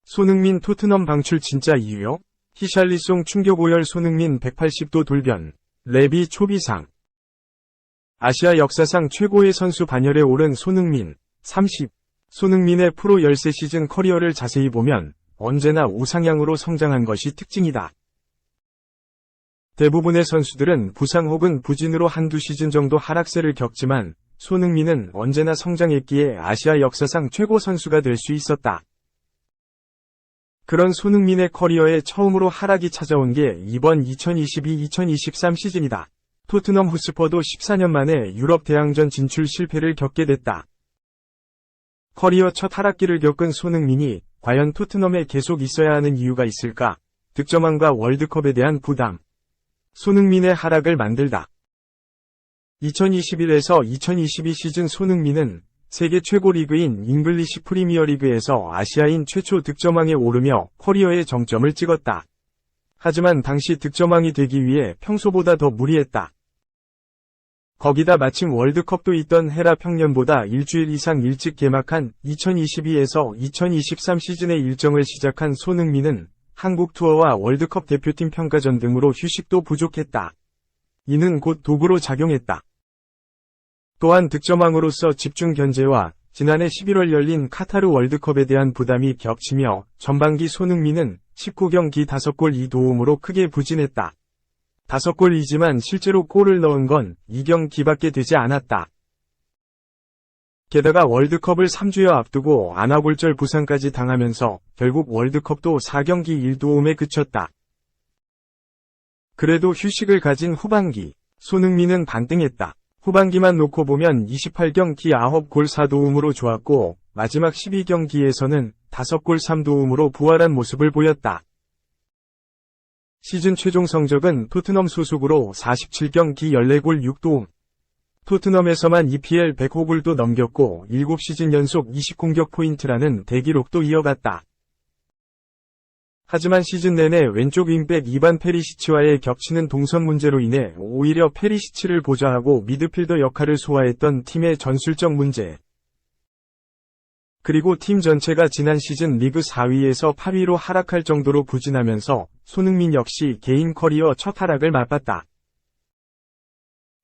손흥민 토트넘 방출 진짜 이유요? 히샬리송 충격 오열 손흥민 180도 돌변, 레비 초비상. 아시아 역사상 최고의 선수 반열에 오른 손흥민, 30. 손흥민의 프로 13시즌 커리어를 자세히 보면 언제나 우상향으로 성장한 것이 특징이다. 대부분의 선수들은 부상 혹은 부진으로 한두 시즌 정도 하락세를 겪지만 손흥민은 언제나 성장했기에 아시아 역사상 최고 선수가 될 수 있었다. 그런 손흥민의 커리어에 처음으로 하락이 찾아온 게 이번 2022-2023 시즌이다. 토트넘 헛스퍼도 14년 만에 유럽 대항전 진출 실패를 겪게 됐다. 커리어 첫 하락기를 겪은 손흥민이 과연 토트넘에 계속 있어야 하는 이유가 있을까? 득점왕과 월드컵에 대한 부담. 손흥민의 하락을 만들다. 2021에서 2022 시즌 손흥민은 세계 최고 리그인 잉글리시 프리미어리그에서 아시아인 최초 득점왕에 오르며 커리어의 정점을 찍었다. 하지만 당시 득점왕이 되기 위해 평소보다 더 무리했다. 거기다 마침 월드컵도 있던 해라 평년보다 일주일 이상 일찍 개막한 2022에서 2023 시즌의 일정을 시작한 손흥민은 한국 투어와 월드컵 대표팀 평가전 등으로 휴식도 부족했다. 이는 곧 도구로 작용했다. 또한 득점왕으로서 집중 견제와 지난해 11월 열린 카타르 월드컵에 대한 부담이 겹치며 전반기 손흥민은 19경기 5골 2도움으로 크게 부진했다. 5골이지만 실제로 골을 넣은 건 2경기밖에 되지 않았다. 게다가 월드컵을 3주여 앞두고 아나골절 부상까지 당하면서 결국 월드컵도 4경기 1도움에 그쳤다. 그래도 휴식을 가진 후반기, 손흥민은 반등했다. 후반기만 놓고 보면 28경기 9골 4도움으로 좋았고 마지막 12경기에서는 5골 3도움으로 부활한 모습을 보였다. 시즌 최종 성적은 토트넘 소속으로 47경기 14골 6도움. 토트넘에서만 EPL 100호골도 넘겼고 7시즌 연속 20공격 포인트라는 대기록도 이어갔다. 하지만 시즌 내내 왼쪽 윙백 이반 페리시치와의 겹치는 동선 문제로 인해 오히려 페리시치를 보좌하고 미드필더 역할을 소화했던 팀의 전술적 문제. 그리고 팀 전체가 지난 시즌 리그 4위에서 8위로 하락할 정도로 부진하면서 손흥민 역시 개인 커리어 첫 하락을 맛봤다.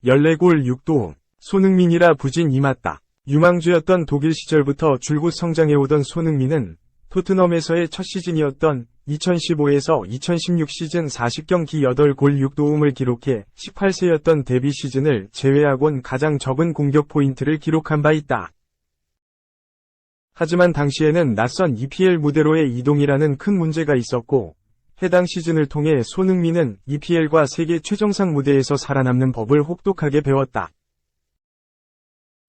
14골 6도움. 손흥민이라 부진 임했다. 유망주였던 독일 시절부터 줄곧 성장해오던 손흥민은 토트넘에서의 첫 시즌이었던 2015에서 2016 시즌 40경기 8골 6도움을 기록해 18세였던 데뷔 시즌을 제외하곤 가장 적은 공격 포인트를 기록한 바 있다. 하지만 당시에는 낯선 EPL 무대로의 이동이라는 큰 문제가 있었고 해당 시즌을 통해 손흥민은 EPL과 세계 최정상 무대에서 살아남는 법을 혹독하게 배웠다.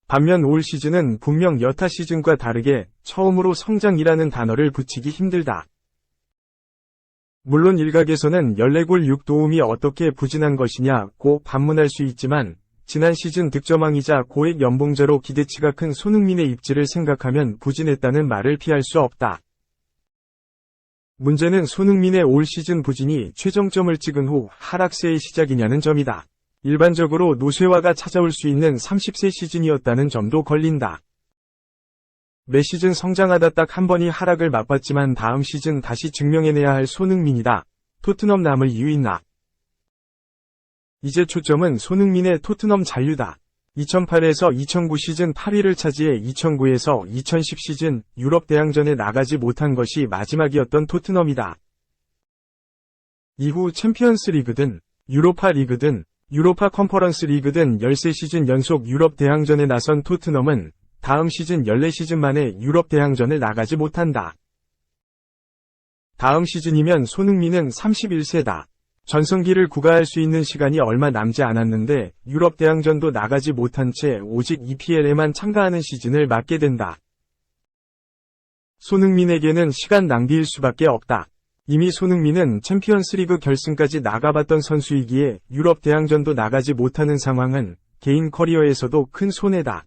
반면 올 시즌은 분명 여타 시즌과 다르게 처음으로 성장이라는 단어를 붙이기 힘들다. 물론 일각에서는 14골 6도움이 어떻게 부진한 것이냐고 반문할 수 있지만 지난 시즌 득점왕이자 고액 연봉자로 기대치가 큰 손흥민의 입지를 생각하면 부진했다는 말을 피할 수 없다. 문제는 손흥민의 올 시즌 부진이 최정점을 찍은 후 하락세의 시작이냐는 점이다. 일반적으로 노쇠화가 찾아올 수 있는 30세 시즌이었다는 점도 걸린다. 매 시즌 성장하다 딱 한 번이 하락을 맛봤지만 다음 시즌 다시 증명해내야 할 손흥민이다. 토트넘 남을 이유 있나? 이제 초점은 손흥민의 토트넘 잔류다. 2008에서 2009 시즌 8위를 차지해 2009에서 2010 시즌 유럽 대항전에 나가지 못한 것이 마지막이었던 토트넘이다. 이후 챔피언스 리그든 유로파 리그든 유로파 컨퍼런스 리그든 13시즌 연속 유럽 대항전에 나선 토트넘은 다음 시즌 14시즌 만에 유럽 대항전을 나가지 못한다. 다음 시즌이면 손흥민은 31세다. 전성기를 구가할 수 있는 시간이 얼마 남지 않았는데 유럽 대항전도 나가지 못한 채 오직 EPL에만 참가하는 시즌을 맞게 된다. 손흥민에게는 시간 낭비일 수밖에 없다. 이미 손흥민은 챔피언스리그 결승까지 나가봤던 선수이기에 유럽 대항전도 나가지 못하는 상황은 개인 커리어에서도 큰 손해다.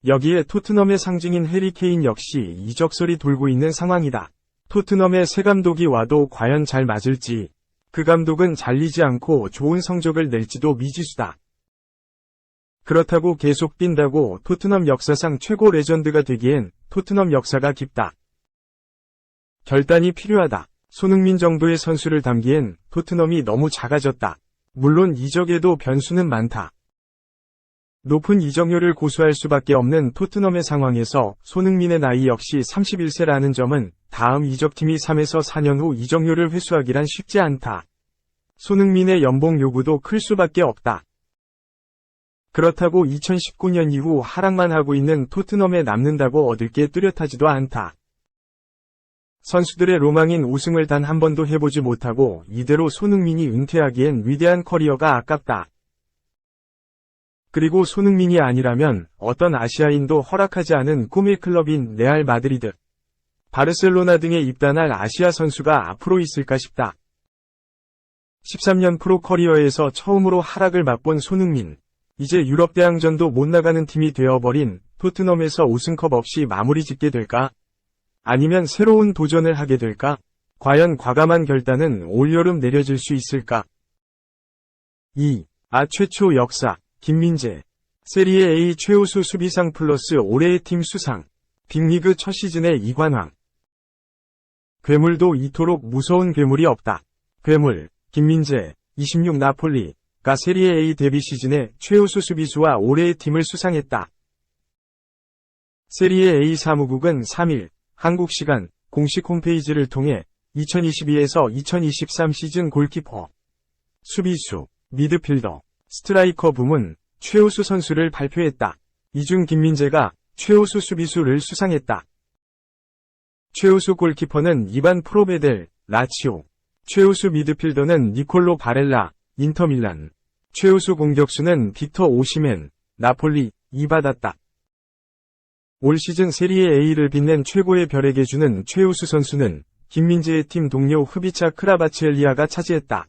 여기에 토트넘의 상징인 해리 케인 역시 이적설이 돌고 있는 상황이다. 토트넘의 새 감독이 와도 과연 잘 맞을지, 그 감독은 잘리지 않고 좋은 성적을 낼지도 미지수다. 그렇다고 계속 뛴다고 토트넘 역사상 최고 레전드가 되기엔 토트넘 역사가 깊다. 결단이 필요하다. 손흥민 정도의 선수를 담기엔 토트넘이 너무 작아졌다. 물론 이적에도 변수는 많다. 높은 이적료를 고수할 수밖에 없는 토트넘의 상황에서 손흥민의 나이 역시 31세라는 점은 다음 이적팀이 3에서 4년 후 이적료를 회수하기란 쉽지 않다. 손흥민의 연봉 요구도 클 수밖에 없다. 그렇다고 2019년 이후 하락만 하고 있는 토트넘에 남는다고 얻을 게 뚜렷하지도 않다. 선수들의 로망인 우승을 단 한 번도 해보지 못하고 이대로 손흥민이 은퇴하기엔 위대한 커리어가 아깝다. 그리고 손흥민이 아니라면 어떤 아시아인도 허락하지 않은 꿈의 클럽인 레알 마드리드, 바르셀로나 등에 입단할 아시아 선수가 앞으로 있을까 싶다. 13년 프로 커리어에서 처음으로 하락을 맛본 손흥민, 이제 유럽 대항전도 못 나가는 팀이 되어버린 토트넘에서 우승컵 없이 마무리 짓게 될까? 아니면 새로운 도전을 하게 될까? 과연 과감한 결단은 올여름 내려질 수 있을까? 2. 최초 역사, 김민재. 세리에 A 최우수 수비상 플러스 올해의 팀 수상. 빅리그 첫 시즌의 이관왕. 괴물도 이토록 무서운 괴물이 없다. 괴물, 김민재, 26 나폴리가 세리에 A 데뷔 시즌의 최우수 수비수와 올해의 팀을 수상했다. 세리에 A 사무국은 3일, 한국 시간, 공식 홈페이지를 통해 2022에서 2023 시즌 골키퍼, 수비수, 미드필더, 스트라이커 부문 최우수 선수를 발표했다. 이 중 김민재가 최우수 수비수를 수상했다. 최우수 골키퍼는 이반 프로베델, 라치오. 최우수 미드필더는 니콜로 바렐라, 인터밀란. 최우수 공격수는 빅터 오시멘, 나폴리, 받았다. 올 시즌 세리에 A를 빛낸 최고의 별에게 주는 최우수 선수는 김민재의 팀 동료 흐비차 크라바치엘리아가 차지했다.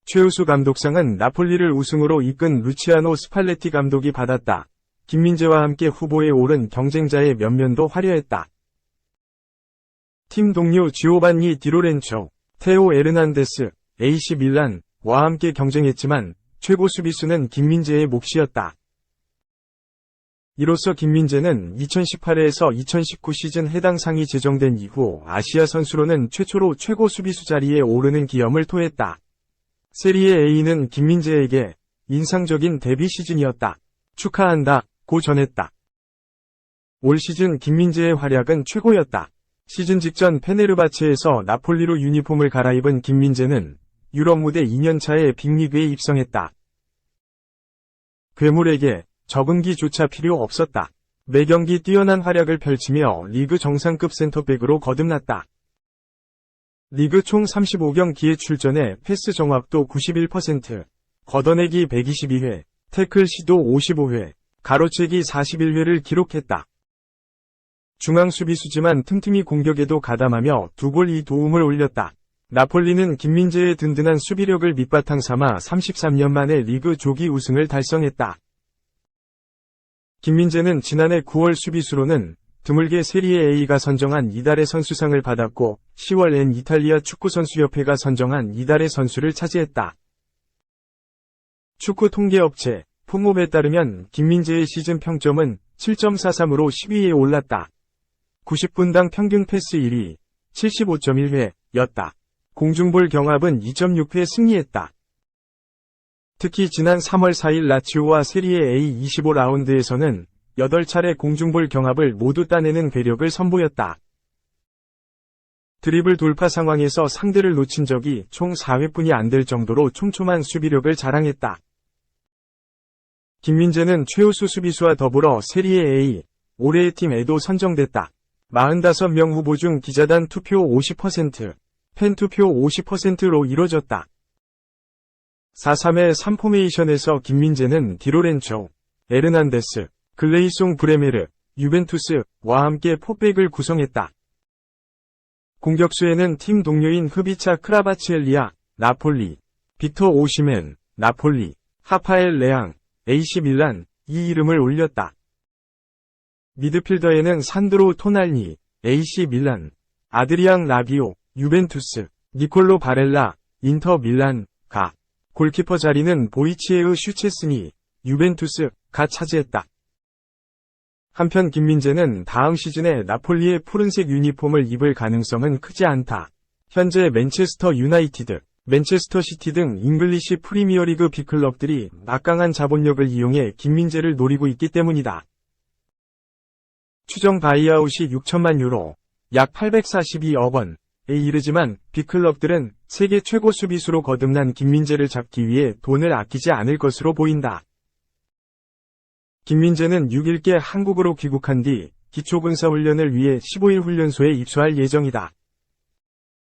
최우수 감독상은 나폴리를 우승으로 이끈 루치아노 스팔레티 감독이 받았다. 김민재와 함께 후보에 오른 경쟁자의 면면도 화려했다. 팀 동료 지오반니 디로렌초, 테오 에르난데스, AC 밀란와 함께 경쟁했지만 최고 수비수는 김민재의 몫이었다. 이로써 김민재는 2018에서 2019 시즌 해당 상이 제정된 이후 아시아 선수로는 최초로 최고 수비수 자리에 오르는 기염을 토했다. 세리에 A는 김민재에게 인상적인 데뷔 시즌이었다. 축하한다. 고 전했다. 올 시즌 김민재의 활약은 최고였다. 시즌 직전 페네르바체에서 나폴리로 유니폼을 갈아입은 김민재는 유럽 무대 2년차에 빅리그에 입성했다. 괴물에게 적응기조차 필요 없었다. 매경기 뛰어난 활약을 펼치며 리그 정상급 센터백으로 거듭났다. 리그 총 35경기에 출전해 패스 정확도 91%, 걷어내기 122회, 태클 시도 55회, 가로채기 41회를 기록했다. 중앙 수비수지만 틈틈이 공격에도 가담하며 2골 2도움을 올렸다. 나폴리는 김민재의 든든한 수비력을 밑바탕 삼아 33년 만에 리그 조기 우승을 달성했다. 김민재는 지난해 9월 수비수로는 드물게 세리에 A가 선정한 이달의 선수상을 받았고 10월엔 이탈리아 축구선수협회가 선정한 이달의 선수를 차지했다. 축구 통계업체 폼몹에 따르면 김민재의 시즌 평점은 7.43으로 10위에 올랐다. 90분당 평균 패스 1위, 75.1회였다. 공중볼 경합은 2.6회 승리했다. 특히 지난 3월 4일 라치오와 세리에 A 25라운드에서는 8차례 공중볼 경합을 모두 따내는 괴력을 선보였다. 드리블 돌파 상황에서 상대를 놓친 적이 총 4회뿐이 안 될 정도로 촘촘한 수비력을 자랑했다. 김민재는 최우수 수비수와 더불어 세리에 A 올해의 팀에도 선정됐다. 45명 후보 중 기자단 투표 50%, 팬 투표 50%로 이뤄졌다. 4-3의 3포메이션에서 김민재는 디로렌초, 에르난데스, 글레이송 브레메르, 유벤투스와 함께 포백을 구성했다. 공격수에는 팀 동료인 흐비차 크라바치엘리아, 나폴리, 빅터 오시멘, 나폴리, 하파엘 레앙, AC 밀란, 이 이름을 올렸다. 미드필더에는 산드로 토날니, AC 밀란, 아드리앙 라비오, 유벤투스, 니콜로 바렐라, 인터 밀란, 가. 골키퍼 자리는 보이치에의 슈체스니, 유벤투스가 차지했다. 한편 김민재는 다음 시즌에 나폴리의 푸른색 유니폼을 입을 가능성은 크지 않다. 현재 맨체스터 유나이티드, 맨체스터 시티 등 잉글리시 프리미어리그 B클럽들이 막강한 자본력을 이용해 김민재를 노리고 있기 때문이다. 추정 바이아웃이 6천만 유로, 약 842억 원에 이르지만 B클럽들은 세계 최고 수비수로 거듭난 김민재를 잡기 위해 돈을 아끼지 않을 것으로 보인다. 김민재는 6일께 한국으로 귀국한 뒤 기초군사훈련을 위해 15일 훈련소에 입소할 예정이다.